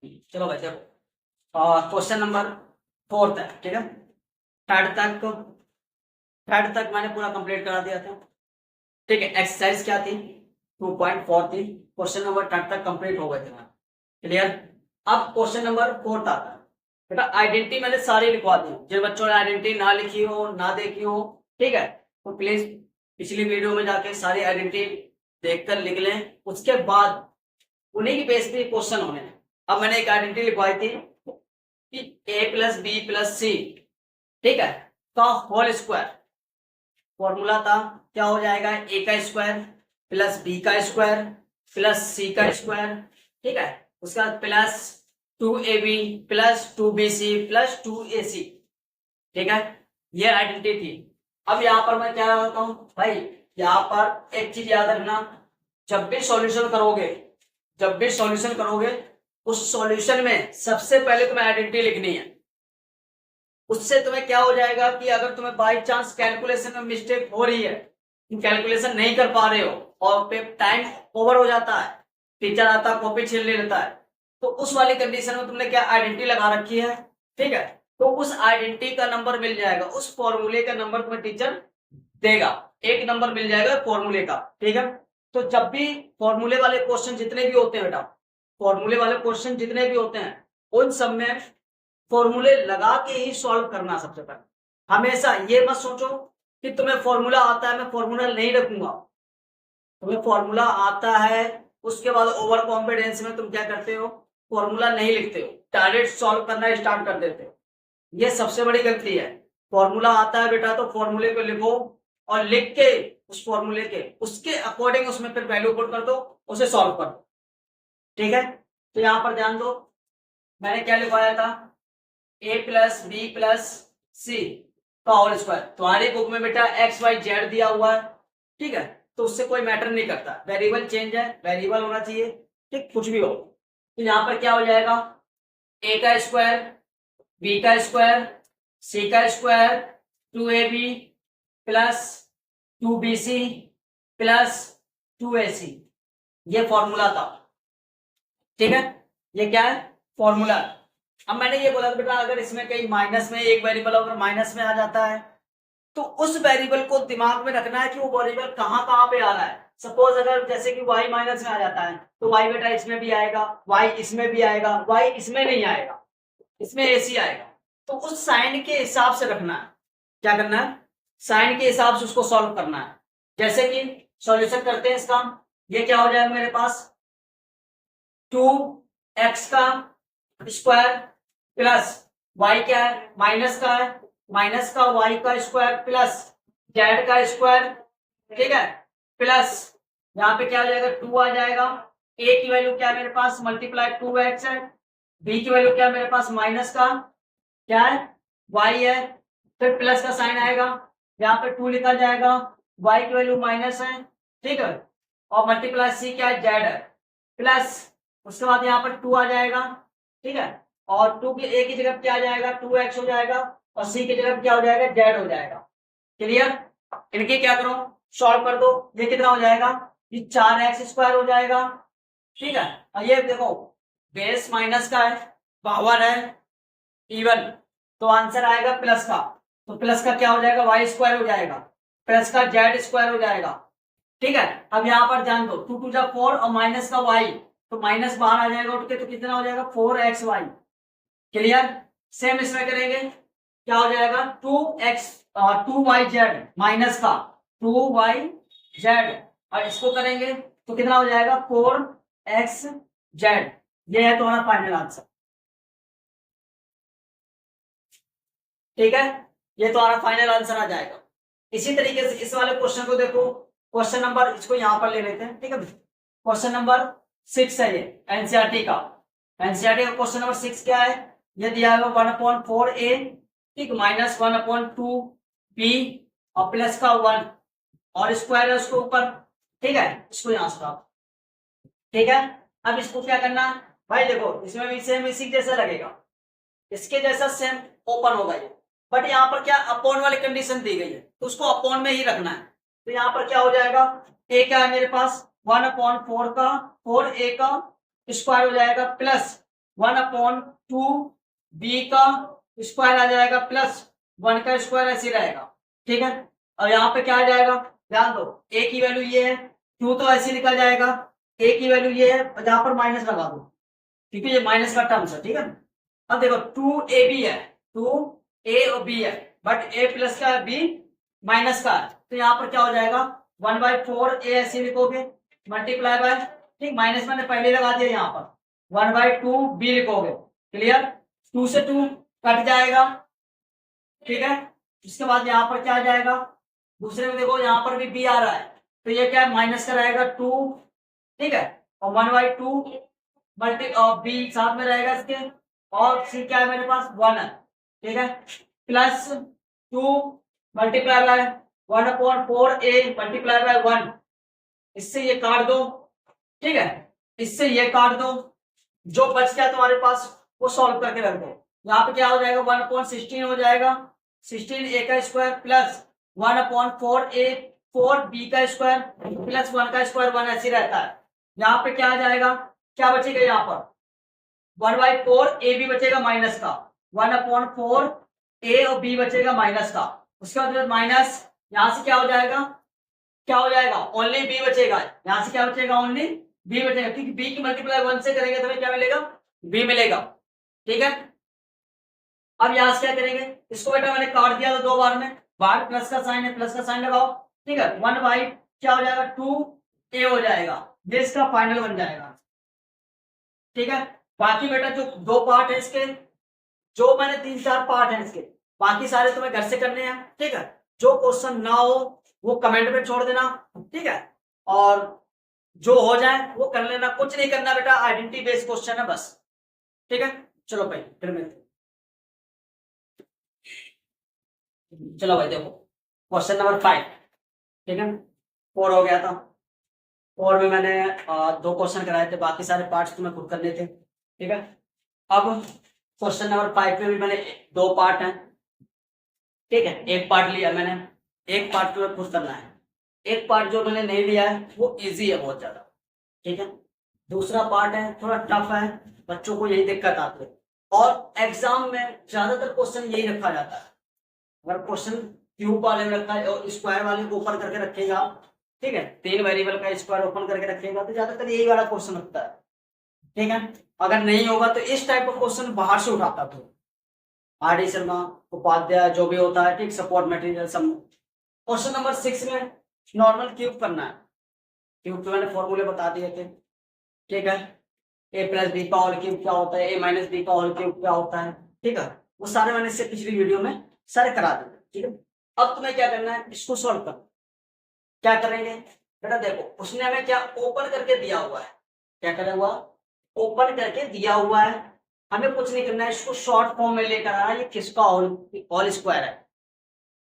चलो भाई देखो, और क्वेश्चन नंबर फोर्थ है, ठीक है। थर्ड तक मैंने पूरा कंप्लीट करा दिया था, ठीक है। एक्सरसाइज क्या थी, 2.4 थी। क्वेश्चन नंबर थर्ड तक कंप्लीट हो गए थे, क्लियर। अब क्वेश्चन नंबर फोर्थ आता है। बेटा आइडेंटिटी मैंने सारी लिखवा दी, जिन बच्चों ने आइडेंटिटी ना लिखी हो, ना देखी हो, ठीक है, तो प्लीज पिछली वीडियो में जाके सारी आइडेंटिटी देखकर लिख लें। उसके बाद उन्हीं की बेस पे क्वेश्चन होने हैं। अब मैंने एक आइडेंटिटी लिखवाई थी कि a प्लस बी प्लस सी, ठीक है, का होल स्क्वायर। फॉर्मूला था, क्या हो जाएगा, a का स्क्वायर प्लस b का स्क्वायर प्लस c का स्क्वायर, ठीक है। उसके बाद plus 2ab plus 2bc plus 2ac, ठीक है। ये आइडेंटिटी थी। अब यहाँ पर मैं क्या करता हूँ भाई, यहाँ पर एक चीज याद रखना, जब भी सॉल्यूशन करोगे उस सॉल्यूशन में सबसे पहले तुम्हें आइडेंटिटी लिखनी है। उससे तुम्हें क्या हो जाएगा कि अगर तुम्हें बाई चांस कैलकुलेशन में मिस्टेक हो रही है, तुम कैलकुलेशन नहीं कर पा रहे हो और टाइम ओवर हो जाता है, टीचर आता है कॉपी छीन ले लेता है, तो उस वाली कंडीशन में तुमने क्या आइडेंटिटी लगा रखी है, ठीक है, तो उस आइडेंटिटी का नंबर मिल जाएगा, उस फॉर्मूले का नंबर तुम्हें टीचर देगा, एक नंबर मिल जाएगा फॉर्मूले का, ठीक है। तो जब भी फॉर्मूले वाले क्वेश्चन जितने भी होते हैं बेटा, फॉर्मूले वाले क्वेश्चन जितने भी होते हैं, उन सब में फॉर्मूले लगा के ही सॉल्व करना। सबसे पहले हमेशा ये मत सोचो कि तुम्हें फॉर्मूला आता है मैं फॉर्मूला नहीं रखूंगा। तुम्हें फॉर्मूला आता है, उसके बाद ओवर कॉन्फिडेंस में तुम क्या करते हो, फॉर्मूला नहीं लिखते हो, डायरेक्ट सॉल्व करना स्टार्ट कर देते हो। ये सबसे बड़ी गलती है। फॉर्मूला आता है बेटा तो फॉर्मूले को लिखो और लिख के उस फॉर्मूले के उसके अकॉर्डिंग उसमें फिर वैल्यू पुट कर दो, उसे सॉल्व कर दो, ठीक है। तो यहां पर ध्यान दो, मैंने क्या लिखवाया था, a प्लस बी प्लस सी का होल स्क्वायर। तुम्हारी बुक में बेटा एक्स वाई जेड दिया हुआ है, ठीक है, तो उससे कोई मैटर नहीं करता, वेरिएबल चेंज है, वेरिएबल होना चाहिए, ठीक, कुछ भी हो। तो यहां पर क्या हो जाएगा, a का स्क्वायर b का स्क्वायर c का square 2ab plus 2bc plus 2ac, ये फॉर्मूला था, ठीक है। ये क्या है, फॉर्मूला। अब मैंने ये बोला बेटा अगर इसमें कहीं माइनस में एक वेरिएबल अगर माइनस में आ जाता है तो उस वेरिएबल को दिमाग में रखना है कि वो वेरिएबल कहां कहां पे आ रहा है। सपोज अगर जैसे कि y माइनस में आ जाता है तो y बेटा इसमें भी आएगा, y इसमें भी आएगा, y इसमें नहीं आएगा, इसमें ac आएगा। तो उस साइन के हिसाब से रखना है, क्या करना है, साइन के हिसाब से उसको सॉल्व करना है। जैसे कि सॉल्यूशन करते हैं इसका, ये क्या हो जाएगा मेरे पास, 2x का स्क्वायर प्लस y क्या है, माइनस का है, माइनस का y का स्क्वायर प्लस z का स्क्वायर, ठीक है, प्लस यहाँ पे क्या हो जाएगा 2 आ जाएगा। a की वैल्यू क्या है मेरे पास, मल्टीप्लाई 2x है, b की वैल्यू क्या है मेरे पास, माइनस का क्या है y है, फिर प्लस का साइन आएगा, यहाँ पे 2 लिखा जाएगा, y की वैल्यू माइनस है, ठीक है, और मल्टीप्लाई c क्या है, z है, प्लस उसके बाद यहाँ पर 2 आ जाएगा, ठीक है, और 2 की a की जगह क्या आ जाएगा 2x हो जाएगा, और c की जगह क्या हो जाएगा z हो जाएगा, क्लियर। इनके क्या करो, सॉल्व कर दो, ये कितना हो जाएगा, ये 4x स्क्वायर हो जाएगा, ठीक है। और ये देखो बेस माइनस का है, पावर है इवन, तो आंसर आएगा प्लस का, तो प्लस का क्या हो जाएगा वाई स्क्वायर हो जाएगा, प्लस का जेड स्क्वायर हो जाएगा, ठीक है। अब यहाँ पर ध्यान दो 2 टू जा 4 और माइनस का y, तो माइनस बाहर आ जाएगा उठ के, तो कितना हो जाएगा 4xy, क्लियर। सेम इसमें करेंगे, क्या हो जाएगा 2y z माइनस का 2yz, और इसको करेंगे तो कितना हो जाएगा 4xz। ये है तुम्हारा फाइनल आंसर, ठीक है, ये तुम्हारा फाइनल आंसर आ जाएगा। इसी तरीके से इस वाले क्वेश्चन को देखो, क्वेश्चन नंबर इसको यहां पर ले लेते हैं, ठीक है। क्वेश्चन नंबर 6 है ये एनसीईआरटी का, एनसीईआरटी का क्वेश्चन नंबर 6 क्या है, ये दिया है 1/4a, ठीक, माइनस 1/2b और प्लस का 1 और स्क्वायर है उसके ऊपर, ठीक है, इसको यहां से आप, ठीक है। अब इसको क्या करना है भाई, देखो इसमें भी सेम इसी जैसा लगेगा, इसके जैसा सेम ओपन होगा ये, बट यहाँ पर क्या अपॉन वाली कंडीशन दी गई है तो उसको अपॉन में ही रखना है। तो यहाँ पर क्या हो जाएगा, a क्या है मेरे पास 1/4 का 4a का स्क्वायर हो जाएगा प्लस 1/2 बी का स्क्वायर आ जाएगा प्लस 1 का स्क्वायर ऐसे रहेगा, ठीक है। और यहाँ पे क्या आ जाएगा, ध्यान दो, ए की वैल्यू ये है, क्यू तो ऐसे निकल जाएगा, ए की वैल्यू ये है और यहाँ पर माइनस लगा दो, क्योंकि ये माइनस का टर्म्स है, ठीक है। अब देखो 2ab है, 2a और b है, बट a प्लस का है, b माइनस का है, तो यहाँ पर क्या हो जाएगा 1/4 a ऐसे लिखोगे मल्टीप्लाई बाय, ठीक, माइनस मैंने पहले लगा दिया, यहाँ पर 1/2 b लिखोगे, क्लियर। 2 से 2 कट जाएगा, ठीक है। इसके बाद यहाँ पर क्या आ जाएगा, दूसरे में देखो यहाँ पर भी b आ रहा है, तो ये क्या है माइनस का रहेगा 2, ठीक है, और 1/2 मल्टी और b साथ में रहेगा इसके, और c क्या है मेरे पास 1 है, ठीक है, plus 2 multiply by 1/4a multiply by 1, इससे ये काट दो, ठीक है, इससे ये काट दो, जो बच गया तुम्हारे पास वो सॉल्व करके रख दो। यहाँ पे क्या हो जाएगा 1/16 हो जाएगा, 16a का स्क्वायर प्लस 1/4a 4b का स्क्वायर प्लस 1 का स्क्वायर 1 ऐसे रहता है। यहाँ पे क्या आ जाएगा, क्या बचेगा यहाँ पर 1/4 ab बचेगा माइनस का, 1/4 a और b बचेगा माइनस का, उसके बाद माइनस यहाँ से क्या हो जाएगा, क्या हो जाएगा ओनली b बचेगा, यहाँ से क्या बचेगा ओनली b बचेगा, क्योंकि b की मल्टीप्लाई 1 से करेंगे तो हमें क्या मिलेगा b मिलेगा, ठीक है। अब यहाँ से क्या करेंगे, इसको बेटा मैंने काट दिया था 2 बार में, बाहर प्लस का साइन है, प्लस का साइन लगाओ, ठीक है, 1 क्या हो जाएगा 2a हो जाएगा, ये इसका फाइनल बन जाएगा, ठीक है। बाकी बेटा जो 2 पार्ट है इसके, जो मैंने 3-4 पार्ट है इसके, बाकी सारे तुम्हें घर से करने हैं, ठीक है। जो क्वेश्चन ना हो वो कमेंट में छोड़ देना, ठीक है, और जो हो जाए वो कर लेना, कुछ नहीं करना बेटा, आइडेंटिटी बेस्ड क्वेश्चन है बस, ठीक है। चलो भाई फिर मिलते, चलो भाई देखो क्वेश्चन नंबर 5, ठीक है, 4 हो गया था, 4 में मैंने 2 क्वेश्चन कराए थे, बाकी सारे पार्ट्स तुम्हें खुद करने थे, ठीक है। अब क्वेश्चन नंबर 5 में भी मैंने 2 पार्ट हैं, ठीक है, एक पार्ट लिया मैंने, एक पार्ट तुम्हें खुद करना है, एक पार्ट जो मैंने नहीं लिया है वो इजी है बहुत ज्यादा, ठीक है, दूसरा पार्ट है थोड़ा टफ है, बच्चों को यही दिक्कत आती है, और एग्जाम में ज्यादातर क्वेश्चन यही रखा जाता है, अगर क्वेश्चन क्यूब वाले में रखा है और स्क्वायर वाले को ओपन करके रखेगा, ठीक है, 3 वेरिएबल का स्क्वायर ओपन करके रखेगा तो ज्यादातर यही वाला क्वेश्चन रखता है, ठीक है। अगर नहीं होगा तो इस टाइप का क्वेश्चन बाहर से उठाता था, आर डी शर्मा, उपाध्याय, जो भी होता है, ठीक, सपोर्ट मटेरियल सब। क्वेश्चन नंबर 6 में नॉर्मल क्यूब करना है, क्यूब के मैंने फॉर्मूले बता दिए थे, ठीक है, a प्लस बी का होल क्यूब क्या होता है, a माइनस बी का होल क्यूब क्या होता है, ठीक है, वो सारे मैंने इससे पिछली वीडियो में सारे करा दिए, ठीक है। अब तुम्हें क्या करना है, इसको सॉल्व करना, क्या करेंगे बेटा, देखो उसने हमें क्या ओपन करके दिया हुआ है, क्या करा हुआ ओपन करके दिया हुआ है, हमें कुछ नहीं करना है, इसको शॉर्ट फॉर्म में लेकर आना, ये किसका होल स्क्वायर है,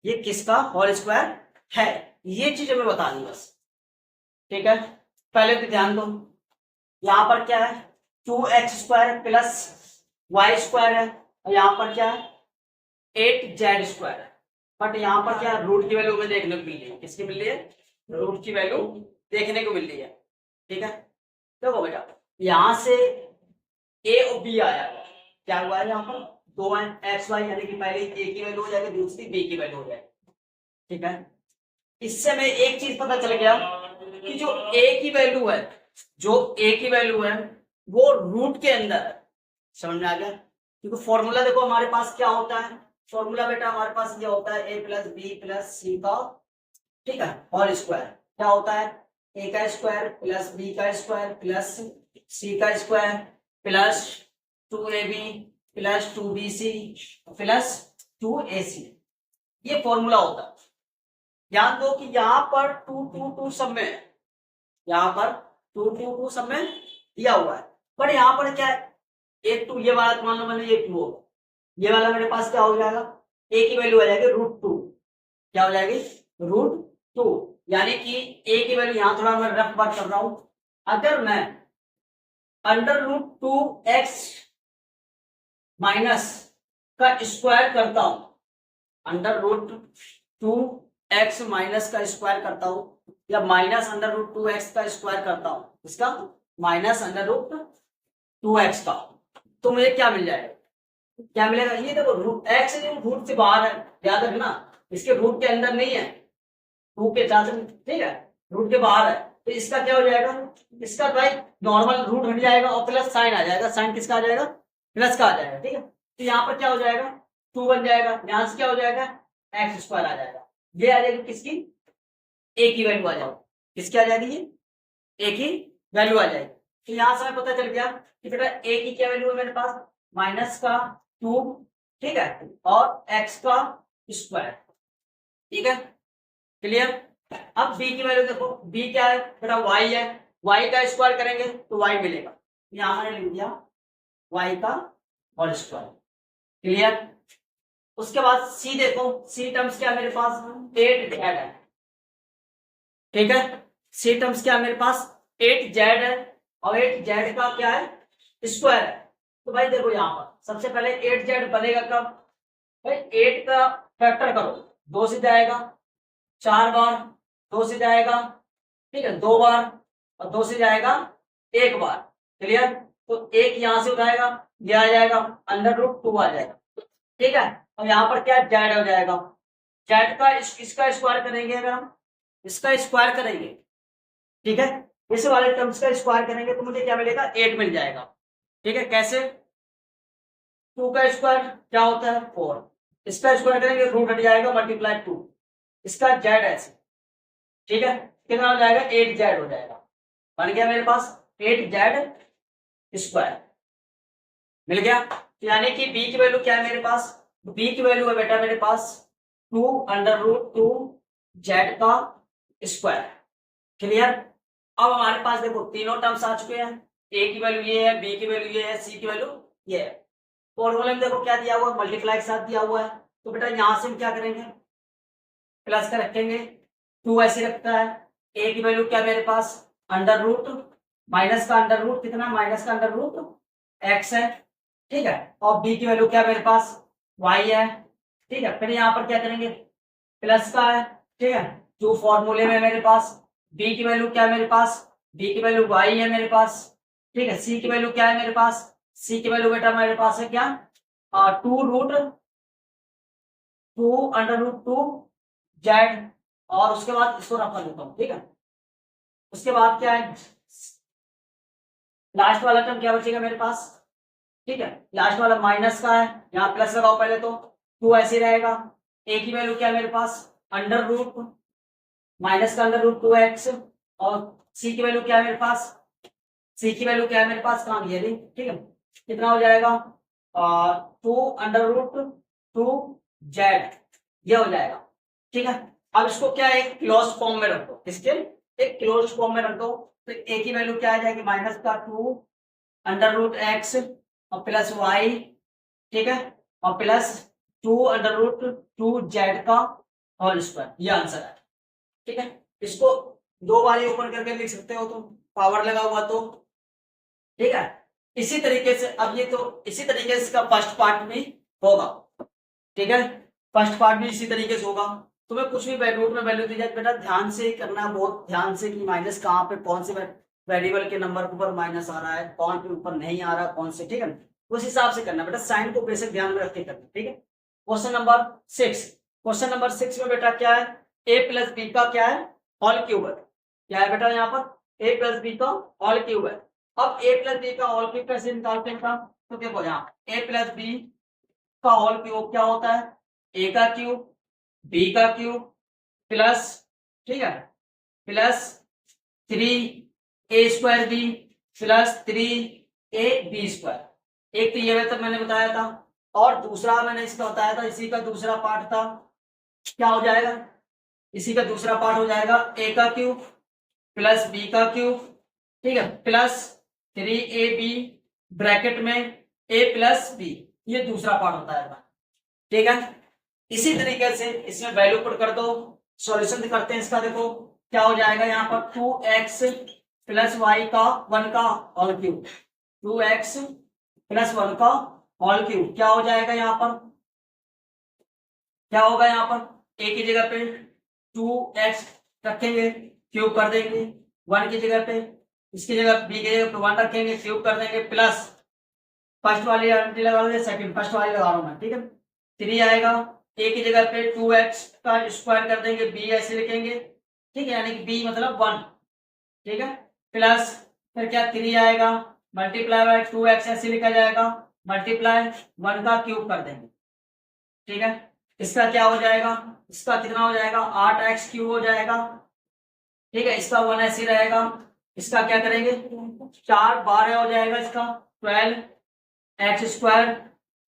ये किसका होल स्क्वायर है, ये चीज हमें बतानी बस, ठीक है। पहले तो ध्यान दो, यहाँ पर क्या है 2x² प्लस वाई स्क्वायर है, और यहाँ पर क्या है 8z² है, बट यहाँ पर क्या रूट की वैल्यू में देखने को मिल रही है, किसकी मिल रही है, रूट की वैल्यू देखने को मिल रही है, ठीक है। देखो बेटा यहाँ से a और b आया, क्या हुआ है, यहाँ पर 2 है xy, यानी कि पहले a की वैल्यू हो जाएगी, दूसरी b की वैल्यू हो जाएगी, ठीक है। इससे हमें एक चीज पता चल गया कि जो a की वैल्यू है, जो a की वैल्यू है वो रूट के अंदर है, समझ में आ गया, क्योंकि फॉर्मूला देखो हमारे पास क्या होता है, फॉर्मूला बेटा हमारे पास ये होता है a प्लस बी प्लस सी का, ठीक है, होल स्क्वायर, क्या होता है a का स्क्वायर प्लस b का स्क्वायर प्लस c का square plus 2ab plus 2bc plus 2ac, ये फॉर्मूला होता है। ध्यान दो कि यहाँ पर 2 2 2 सब में, यहाँ पर 2 2 2 सब में दिया हुआ है, पर यहाँ पर क्या है 1 2, ये वाला मान लो मैंने ये 2 हो, ये वाला मेरे पास क्या हो जाएगा, a की वैल्यू आ जाएगी √2, क्या हो जाएगी √2, यानी कि a की वैल्यू, यहाँ थोड़ा मैं रफ बात कर रहा हूं, अगर मैं √2x माइनस का स्क्वायर करता हूं, √2x माइनस का स्क्वायर करता हूं, या माइनस √2x का स्क्वायर करता हूं, इसका माइनस √2x का, तो मुझे क्या मिल जाएगा, क्या मिलेगा, ये देखो रूट एक्स रूट से बाहर है, याद रखना, इसके रूट के अंदर नहीं है, 2 के साथ, ठीक है, रूट के बाहर है, तो इसका क्या हो जाएगा, इसका भाई नॉर्मल रूट हट जाएगा और प्लस साइन आ जाएगा, साइन किसका आ जाएगा, प्लस का आ जाएगा, ठीक है। तो यहाँ पर क्या हो जाएगा, 2 बन जाएगा, यहाँ से क्या हो जाएगा, एक्स स्क्वायर आ जाएगा, ये आ जाएगी किसकी, ए की वैल्यू आ जाएगी, किसकी आ जाएगी, ये ए की वैल्यू आ जाएगी। तो यहाँ से हमें पता चल गया कि बेटा ए की क्या वैल्यू है मेरे पास, माइनस का 2, ठीक है, और एक्स का स्क्वायर, ठीक है, क्लियर। अब बी की वैल्यू देखो, बी क्या है बेटा, वाई है, वाई का स्क्वायर करेंगे तो वाई मिलेगा, यहां मैंने लिख दिया वाई का होल स्क्वायर, क्लियर। उसके बाद सी देखो, सी टर्म्स क्या है मेरे पास, 8z है, ठीक है, सी टर्म्स क्या है मेरे पास, 8z है, और 8z का क्या है, स्क्वायर है। तो भाई देखो यहाँ पर सबसे पहले 8z बनेगा कब, भाई 8 का फैक्टर करो, 2 से जाएगा, 4 बार 2 से जाएगा, ठीक है, 2 बार, और 2 से जाएगा 1 बार, क्लियर। तो 1 यहां से उठाएगा, ये आ जाएगा √2 आ जाएगा, ठीक है। और यहाँ पर क्या जेड हो जाएगा, जेड का इसका स्क्वायर करेंगे, अगर हम इसका स्क्वायर करेंगे, ठीक है, इस वाले टर्म्स का स्क्वायर करेंगे तो मुझे क्या मिलेगा, 8 मिल जाएगा, ठीक है। कैसे, 2 का स्क्वायर क्या होता है 4, इसका स्क्वायर करेंगे रूट हट जाएगा, मल्टीप्लाई 2, इसका जेड ऐसे, ठीक है, कितना हो जाएगा, 8z हो जाएगा, बन गया मेरे पास 8z स्क्वायर, मिल गया। यानी कि b की वैल्यू क्या है मेरे पास, b की वैल्यू है बेटा मेरे पास 2√2z का स्क्वायर, क्लियर। अब हमारे पास देखो तीनों टर्म्स आ चुके हैं, a की वैल्यू ये है, b की वैल्यू ये है, c की वैल्यू ये है, फॉर्मूले में देखो क्या दिया हुआ है, मल्टीप्लाई के साथ दिया हुआ है, तो बेटा यहां से हम क्या करेंगे, प्लस का रखेंगे, 2 ऐसे रखता है, a की वैल्यू क्या मेरे पास, √ माइनस का √ कितना, माइनस का √ x है, ठीक है, और b की वैल्यू क्या मेरे पास y है, ठीक है। फिर यहाँ पर क्या करेंगे, प्लस का है, ठीक है, जो फॉर्मूले में मेरे पास b की वैल्यू क्या है मेरे पास, b की वैल्यू y है मेरे पास, ठीक है, c की वैल्यू क्या है मेरे पास, c की वैल्यू बेटा मेरे पास है क्या, 2√2 और उसके बाद इसको रखा देता हूं, ठीक है। उसके बाद क्या है, लास्ट वाला टर्म क्या बचेगा मेरे पास, ठीक है, लास्ट वाला माइनस का है, यहाँ प्लस लगाओ पहले, तो 2 ऐसे रहेगा, a की वैल्यू क्या है मेरे पास, √ माइनस का √2x, और c की वैल्यू क्या है मेरे पास, c की वैल्यू क्या है मेरे पास, कहाँ गया, ठीक है, कितना हो जाएगा, 2√2z, ये हो जाएगा, ठीक है। अब इसको क्या एक क्लोज फॉर्म में रखो, इसके एक क्लोज फॉर्म में रखो, तो a की वैल्यू क्या आ जाएगी, माइनस का 2√x और प्लस y, ठीक है, और प्लस 2√2z का होल स्क्वायर, ये आंसर है, ठीक है। इसको 2 बार ओपन करके लिख सकते हो, तो पावर लगा हुआ तो, ठीक है। इसी तरीके से अब ये तो इसी तरीके से इसका फर्स्ट पार्ट भी होगा, ठीक है, फर्स्ट पार्ट भी इसी तरीके से होगा। तुम्हें कुछ भी रूट में वैल्यू दी जाए बेटा ध्यान से करना, बहुत ध्यान से, कि माइनस कहाँ पे, कौन से वेरिएबल के नंबर के ऊपर माइनस आ रहा है, कौन के ऊपर नहीं आ रहा, कौन से, ठीक है, उस हिसाब से करना बेटा, साइन को बेसिक ध्यान में रख के करना, ठीक है। क्वेश्चन नंबर 6, क्वेश्चन नंबर 6 में बेटा क्या है, a प्लस बी का क्या है, होल क्यूब है, क्या है बेटा यहाँ पर a प्लस बी का होल क्यूब है। अब a प्लस बी का होल क्यूब कैसे निकालते हैं बेटा, तो देखो यहाँ a प्लस बी का होल क्यूब क्या होता है, a का क्यूब b का क्यूब प्लस, ठीक है, plus 3a² b plus 3ab², एक तो ये मेथड मैंने बताया था, और दूसरा मैंने इसका बताया था, इसी का दूसरा पार्ट था, क्या हो जाएगा, इसी का दूसरा पार्ट हो जाएगा a का क्यूब प्लस b का क्यूब, ठीक है, प्लस 3ab ब्रैकेट में a प्लस b, ये दूसरा पार्ट होता है, ठीक है। इसी तरीके से इसमें वैल्यू पुट कर दो, सॉल्यूशन करते हैं इसका, देखो क्या हो जाएगा, यहाँ पर 2x प्लस y का 1 का होल क्यूब, 2x प्लस 1 का होल क्यूब, क्या हो जाएगा, यहाँ पर क्या होगा, यहाँ पर a की जगह पे 2x रखेंगे, क्यूब कर देंगे, 1 की जगह पे, इसकी जगह b की जगह पे 1 रखेंगे, क्यूब कर देंगे, प्लस फर्स्ट वाली आइडेंटिटी लगा लो, सेकंड फर्स्ट वाली लगा रहा हूं मैं, ठीक है। 3 आएगा, ए की जगह पे 2x का स्क्वायर कर देंगे, b ऐसे लिखेंगे, ठीक है, यानी कि b मतलब 1, ठीक है। प्लस फिर क्या 3 आएगा, मल्टीप्लाई बाय 2x ऐसे लिखा जाएगा, मल्टीप्लाई 1 का क्यूब कर देंगे, ठीक है। इसका क्या हो जाएगा, इसका कितना हो जाएगा, 8x क्यूब हो जाएगा, ठीक है। इसका 1 ऐसे रहेगा, इसका क्या करेंगे, 4 12 हो जाएगा, इसका 12x स्क्वायर,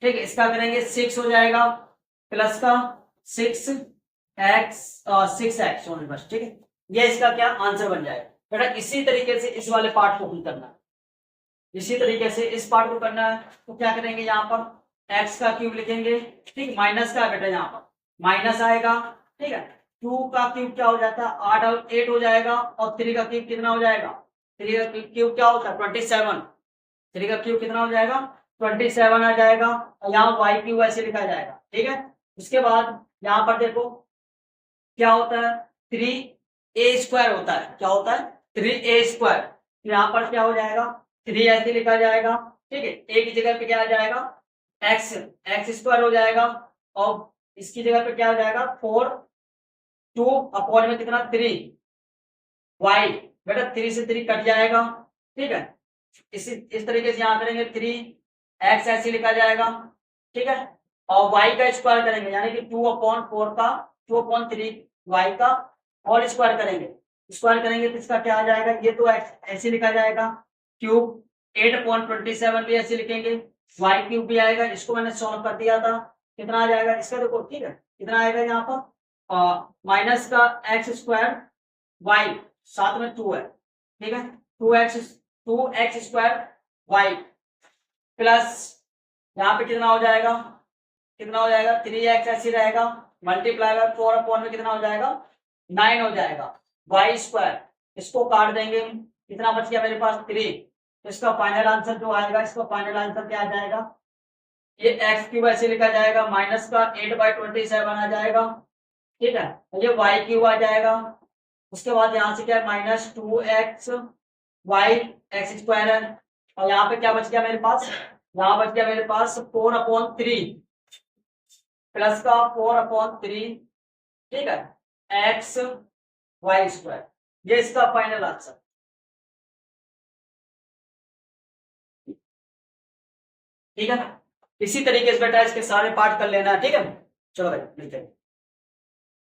ठीक है। इसका करेंगे 6 हो जाएगा, प्लस का 6x बस, ठीक है। ये इसका क्या आंसर बन जाएगा बेटा। इसी तरीके से इस वाले पार्ट को भी करना है, इसी तरीके से इस पार्ट को करना है। तो क्या करेंगे, यहाँ पर x का क्यूब लिखेंगे, ठीक, माइनस का बेटा, यहाँ पर माइनस आएगा, ठीक है। 2 का क्यूब क्या हो जाता है, 8 और 8 हो जाएगा, और 3 का क्यूब कितना हो जाएगा, 3 का क्यूब क्या होता है 27, 3 का क्यूब कितना हो जाएगा 27 आ जाएगा, और यहाँ y क्यूब ऐसे लिखा जाएगा, ठीक है। उसके बाद यहाँ पर देखो क्या होता है, 3a स्क्वायर होता है, क्या होता है 3a स्क्वायर, यहाँ पर क्या हो जाएगा 3 ऐसे लिखा जाएगा, ठीक है। a की जगह पे क्या आ जाएगा, x स्क्वायर हो जाएगा, और इसकी जगह पे क्या हो जाएगा 4, 2 अपॉन में कितना 3 y, बेटा 3 से 3 कट जाएगा, ठीक है। इस तरीके से यहाँ करेंगे 3x ऐसे लिखा जाएगा, ठीक है। और y का स्क्वायर करेंगे, यानी कि 2/4 का 2/3 y का और स्क्वायर करेंगे, स्क्वायर करेंगे तो इसका क्या आ जाएगा, ये तो x ऐसे लिखा जाएगा, क्यूब 8/27 भी ऐसे लिखेंगे, y क्यूब भी आएगा, इसको मैंने सॉल्व कर दिया था, कितना आ जाएगा इसका देखो, ठीक है। कितना आएगा यहाँ पर माइनस का एक्स स्क्वायर y, साथ में 2 है, ठीक है, 2x स्क्वायर y, प्लस यहाँ पे कितना हो जाएगा, कितना हो जाएगा 3x ऐसे रहेगा, मल्टीप्लाई बाय 4 में कितना हो जाएगा 9 हो जाएगा, y स्क्वायर, इसको काट देंगे, कितना बच गया मेरे पास 3, तो इसका फाइनल आंसर जो आएगा, इसका फाइनल आंसर क्या आ जाएगा, ये x क्यूब ऐसे लिखा जाएगा, माइनस का 8/27 आ जाएगा, ठीक है। ये y क्यूब आ जाएगा, उसके बाद यहाँ से क्या है -2x y x स्क्वायर है, और यहाँ पे क्या बच गया मेरे पास, यहाँ बच गया मेरे पास 4/3 प्लस का 4/3, ठीक है, x y स्क्वायर, ये इसका फाइनल आंसर, ठीक है। इसी तरीके से बेटा इसके सारे पार्ट कर लेना है, ठीक है। चलो भाई मिलते हैं।